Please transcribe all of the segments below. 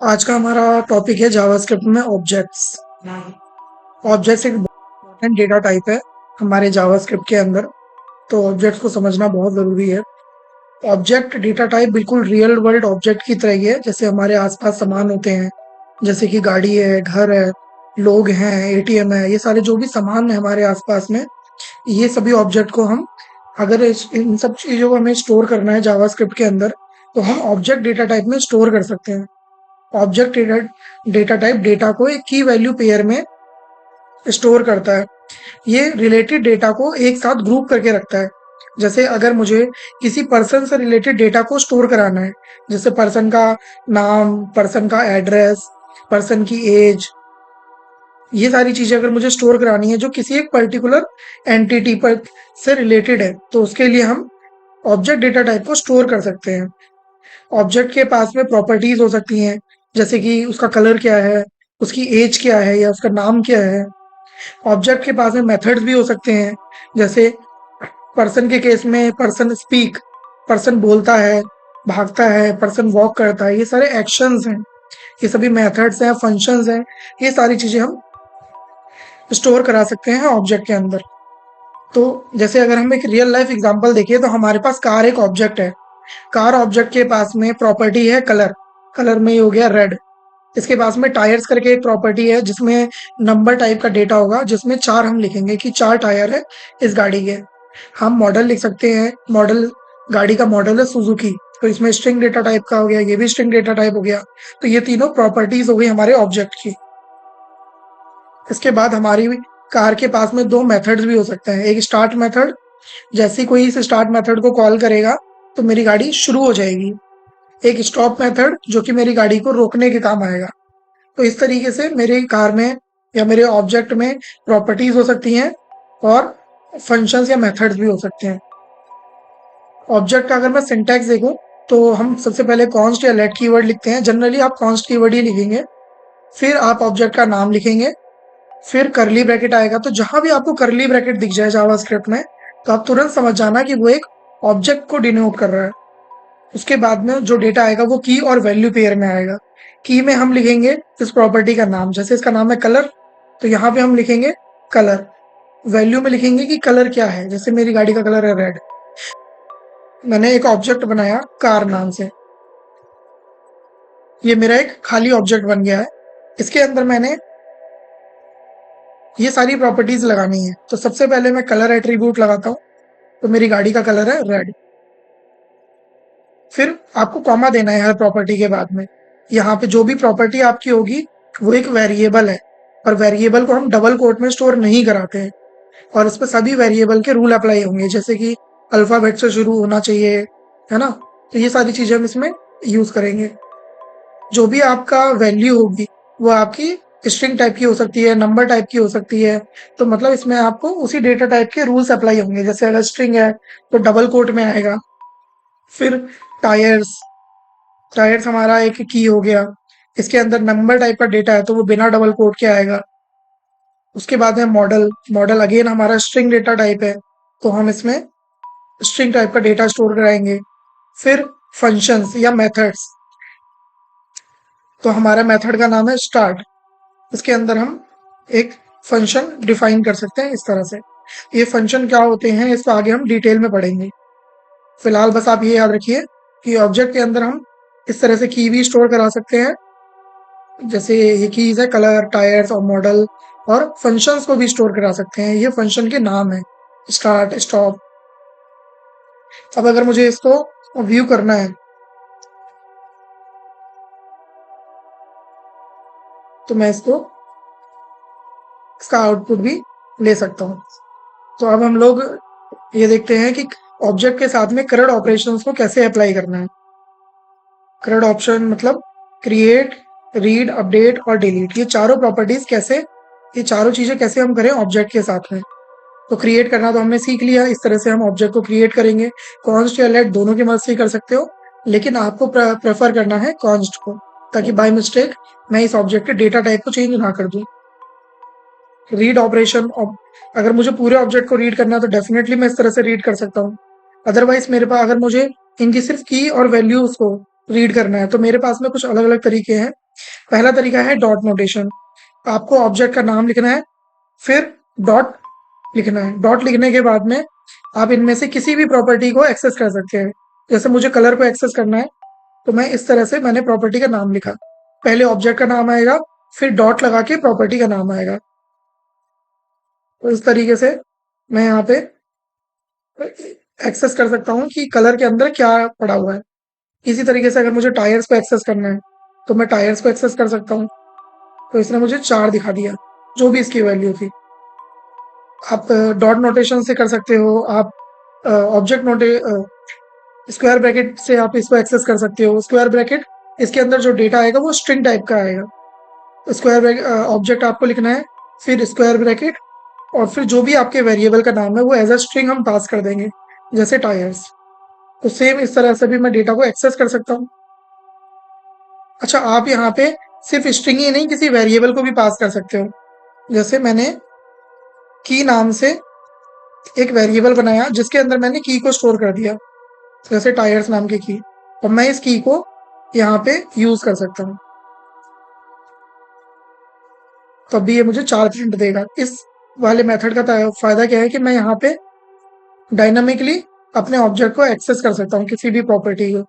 आज का हमारा टॉपिक है जावास्क्रिप्ट में ऑब्जेक्ट्स। ऑब्जेक्ट्स एक इम्पोर्टेंट डेटा टाइप है हमारे जावास्क्रिप्ट के अंदर। तो ऑब्जेक्ट्स को समझना बहुत ज़रूरी है। ऑब्जेक्ट डेटा टाइप बिल्कुल रियल वर्ल्ड ऑब्जेक्ट की तरह ही है, जैसे हमारे आसपास सामान होते हैं, जैसे कि गाड़ी है, घर है, लोग हैं, एटीएम है। ये सारे जो भी सामान है हमारे आसपास में, ये सभी ऑब्जेक्ट को हम, अगर इन सब चीज़ों को हमें स्टोर करना है जावास्क्रिप्ट के अंदर, तो हम ऑब्जेक्ट डेटा टाइप में स्टोर कर सकते हैं। ऑब्जेक्ट डेटा टाइप डेटा को एक की वैल्यू पेयर में स्टोर करता है। ये रिलेटेड डेटा को एक साथ ग्रुप करके रखता है। जैसे अगर मुझे किसी पर्सन से रिलेटेड डेटा को स्टोर कराना है, जैसे पर्सन का नाम, पर्सन का एड्रेस, पर्सन की एज, ये सारी चीजें अगर मुझे स्टोर करानी है जो किसी एक पर्टिकुलर एंटिटी पर से रिलेटेड है, तो उसके लिए हम ऑब्जेक्ट डेटा टाइप को स्टोर कर सकते हैं। ऑब्जेक्ट के पास में प्रॉपर्टीज हो सकती हैं, जैसे कि उसका कलर क्या है, उसकी एज क्या है, या उसका नाम क्या है। ऑब्जेक्ट के पास में मेथड्स भी हो सकते हैं, जैसे पर्सन के केस में पर्सन स्पीक, पर्सन बोलता है, भागता है, पर्सन वॉक करता है। ये सारे एक्शंस हैं, ये सभी मेथड्स हैं, फंक्शंस हैं। ये सारी चीजें हम स्टोर करा सकते हैं ऑब्जेक्ट के अंदर। तो जैसे अगर हम एक रियल लाइफ एग्जांपल देखें, तो हमारे पास कार एक ऑब्जेक्ट है। कार ऑब्जेक्ट के पास में प्रॉपर्टी है कलर। कलर में ये हो गया रेड। इसके पास में टायर्स करके एक प्रॉपर्टी है, जिसमें नंबर टाइप का डेटा होगा, जिसमें 4 हम लिखेंगे कि 4 टायर है इस गाड़ी के। हम मॉडल लिख सकते हैं, मॉडल, गाड़ी का मॉडल है सुजुकी, तो इसमें स्ट्रिंग डेटा टाइप का हो गया, ये भी स्ट्रिंग डेटा टाइप हो गया। तो ये तीनों प्रॉपर्टीज हो गई हमारे ऑब्जेक्ट की। इसके बाद हमारी कार के पास में 2 मेथड्स भी हो सकते हैं। एक स्टार्ट मेथड, जैसे कोई इस स्टार्ट मेथड को कॉल करेगा तो मेरी गाड़ी शुरू हो जाएगी। एक स्टॉप मेथड, जो कि मेरी गाड़ी को रोकने के काम आएगा। तो इस तरीके से मेरे कार में या मेरे ऑब्जेक्ट में प्रॉपर्टीज हो सकती हैं, और फंक्शंस या मेथड्स भी हो सकते हैं। ऑब्जेक्ट का अगर मैं सिंटैक्स देखूं, तो हम सबसे पहले कॉन्स्ट या लेट कीवर्ड लिखते हैं। जनरली आप कॉन्स्ट कीवर्ड ही लिखेंगे। फिर आप ऑब्जेक्ट का नाम लिखेंगे, फिर करली ब्रैकेट आएगा। तो जहां भी आपको करली ब्रैकेट दिख जाए जावास्क्रिप्ट में, तो आप तुरंत समझ जाना कि वो एक ऑब्जेक्ट को डिनोट कर रहा है। उसके बाद में जो डेटा आएगा वो की और वैल्यू पेयर में आएगा। की में हम लिखेंगे इस प्रॉपर्टी का नाम, जैसे इसका नाम है कलर, तो यहाँ पे हम लिखेंगे कलर। वैल्यू में लिखेंगे कि कलर क्या है, जैसे मेरी गाड़ी का कलर है रेड। मैंने एक ऑब्जेक्ट बनाया कार नाम से, ये मेरा एक खाली ऑब्जेक्ट बन गया है। इसके अंदर मैंने ये सारी प्रॉपर्टीज लगानी है। तो सबसे पहले मैं कलर एट्रीब्यूट लगाता हूँ, तो मेरी गाड़ी का कलर है रेड। फिर आपको कॉमा देना है हर प्रॉपर्टी के बाद में। यहाँ पे जो भी प्रॉपर्टी आपकी होगी वो एक वेरिएबल है, और वेरिएबल को हम डबल कोट में स्टोर नहीं कराते हैं। और इस पर सभी वेरिएबल के रूल अप्लाई होंगे, जैसे कि अल्फाबेट से शुरू होना चाहिए, है ना। तो ये सारी चीजें हम इसमें यूज करेंगे। जो भी आपका वैल्यू होगी वो आपकी स्ट्रिंग टाइप की हो सकती है, नंबर टाइप की हो सकती है। तो मतलब इसमें आपको उसी डेटा टाइप के रूल्स अप्लाई होंगे। जैसे अगर स्ट्रिंग है तो डबल कोट में आएगा। फिर टायर्स, टायर्स हमारा एक की हो गया। इसके अंदर नंबर टाइप का डेटा है तो वो बिना डबल कोट के आएगा। उसके बाद है मॉडल। मॉडल अगेन हमारा स्ट्रिंग डेटा टाइप है, तो हम इसमें स्ट्रिंग टाइप का डेटा स्टोर कराएंगे। फिर फंक्शंस या मेथड्स, तो हमारा मेथड का नाम है स्टार्ट। इसके अंदर हम एक फंक्शन डिफाइन कर सकते हैं इस तरह से। ये फंक्शन क्या होते हैं इसको आगे हम डिटेल में पढ़ेंगे। फिलहाल बस आप ये याद रखिए कि ऑब्जेक्ट के अंदर हम इस तरह से की भी स्टोर करा सकते हैं, जैसे ये कीज है कलर, टायर्स और मॉडल। और फंक्शंस को भी स्टोर करा सकते हैं, ये फंक्शन के नाम है, स्टार्ट, स्टॉप। अब अगर मुझे इसको व्यू करना है, तो मैं इसका आउटपुट भी ले सकता हूँ। तो अब हम लोग ये देखते हैं कि ऑब्जेक्ट के साथ में करंट ऑपरेशंस को कैसे अप्लाई करना है। करंट ऑप्शन मतलब क्रिएट, रीड, अपडेट और डिलीट। ये चारों प्रॉपर्टीज कैसे, ये चारों चीजें कैसे हम करें ऑब्जेक्ट के साथ में। तो क्रिएट करना तो हमने सीख लिया, इस तरह से हम ऑब्जेक्ट को क्रिएट करेंगे। कॉन्स्ट या लेट दोनों की मदद से कर सकते हो, लेकिन आपको प्रेफर करना है कॉन्स्ट को, ताकि बाय मिस्टेक मैं इस ऑब्जेक्ट के डेटा टाइप को चेंज ना कर दूं। रीड ऑपरेशन, अगर मुझे पूरे ऑब्जेक्ट को रीड करना है तो डेफिनेटली मैं इस तरह से रीड कर सकता हूँ। अदरवाइज मेरे पास, अगर मुझे इनकी सिर्फ की और वैल्यूज को रीड करना है, तो मेरे पास में कुछ अलग अलग तरीके हैं। पहला तरीका है डॉट नोटेशन। आपको ऑब्जेक्ट का नाम लिखना है, फिर डॉट लिखना है। डॉट लिखने के बाद में आप इनमें से किसी भी प्रॉपर्टी को एक्सेस कर सकते हैं। जैसे मुझे कलर को एक्सेस करना है, तो मैं इस तरह से मैंने प्रॉपर्टी का नाम लिखा। पहले ऑब्जेक्ट का नाम आएगा, फिर डॉट लगा के प्रॉपर्टी का नाम आएगा। तो इस तरीके से मैं यहाँ पे एक्सेस कर सकता हूँ कि कलर के अंदर क्या पड़ा हुआ है। इसी तरीके से अगर मुझे टायर्स को एक्सेस करना है, तो मैं टायर्स को एक्सेस कर सकता हूँ। तो इसने मुझे 4 दिखा दिया, जो भी इसकी वैल्यू थी। आप डॉट नोटेशन से कर सकते हो, आप ऑब्जेक्ट नोटे स्क्वायर ब्रैकेट से आप इसको एक्सेस कर सकते हो। स्क्वायर ब्रैकेट, इसके अंदर जो डेटा आएगा वो स्ट्रिंग टाइप का आएगा। स्क्वायर ब्रैकेट ऑब्जेक्ट आपको लिखना है, फिर स्क्वायर ब्रैकेट, और फिर जो भी आपके वेरिएबल का नाम है वो एज अ स्ट्रिंग हम पास कर देंगे, जैसे टायर्स। तो सेम इस तरह से भी मैं डेटा को एक्सेस कर सकता हूँ। अच्छा, आप यहाँ पे सिर्फ स्ट्रिंग ही नहीं, किसी वेरिएबल को भी पास कर सकते हो। जैसे मैंने की नाम से एक वेरिएबल बनाया जिसके अंदर मैंने की को स्टोर कर दिया, जैसे टायर्स नाम की की, और मैं इस की को यहाँ पे यूज कर सकता हूँ। तो अभी ये मुझे 4 प्रिंट देगा। इस वाले मेथड का फायदा क्या है कि मैं यहाँ पे डायनामिकली अपने ऑब्जेक्ट को एक्सेस कर सकता हूँ, किसी भी प्रॉपर्टी को।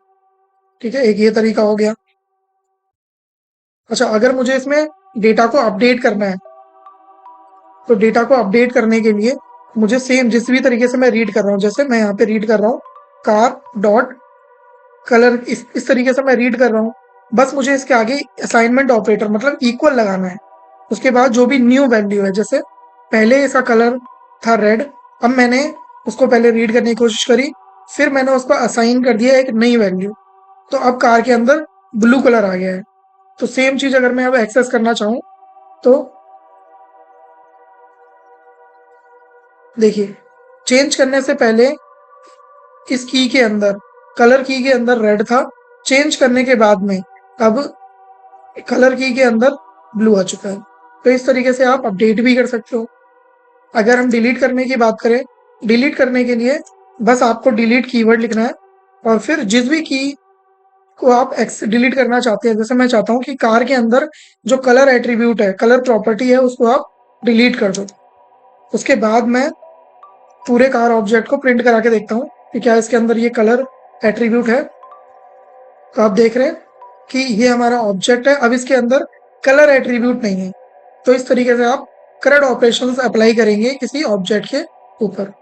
ठीक है, एक ये तरीका हो गया। अच्छा, अगर मुझे इसमें डेटा को अपडेट करना है, तो डेटा को अपडेट करने के लिए मुझे सेम जिस भी तरीके से मैं रीड कर रहा हूँ, जैसे मैं यहाँ पे रीड कर रहा हूँ कार डॉट कलर, इस तरीके से मैं रीड कर रहा हूँ। बस मुझे इसके आगे असाइनमेंट ऑपरेटर मतलब इक्वल लगाना है। उसके बाद जो भी न्यू वैल्यू है, जैसे पहले इसका कलर था रेड, अब मैंने उसको पहले रीड करने की कोशिश करी, फिर मैंने उसको असाइन कर दिया एक नई वैल्यू, तो अब कार के अंदर ब्लू कलर आ गया है। तो सेम चीज अगर मैं अब एक्सेस करना चाहूँ, तो देखिए, चेंज करने से पहले इस की के अंदर, कलर की के अंदर रेड था, चेंज करने के बाद में अब कलर की के अंदर ब्लू आ चुका है। तो इस तरीके से आप अपडेट भी कर सकते हो। अगर हम डिलीट करने की बात करें, डिलीट करने के लिए बस आपको डिलीट कीवर्ड लिखना है, और फिर जिस भी की को आप एक्स डिलीट करना चाहते हैं, जैसे मैं चाहता हूँ कि कार के अंदर जो कलर एट्रीब्यूट है, कलर प्रॉपर्टी है, उसको आप डिलीट कर दो। उसके बाद मैं पूरे कार ऑब्जेक्ट को प्रिंट करा के देखता हूँ कि क्या इसके अंदर ये कलर एट्रीब्यूट है। तो आप देख रहे हैं कि ये हमारा ऑब्जेक्ट है, अब इसके अंदर कलर एट्रीब्यूट नहीं है। तो इस तरीके से आप करंट ऑपरेशंस अप्लाई करेंगे किसी ऑब्जेक्ट के ऊपर।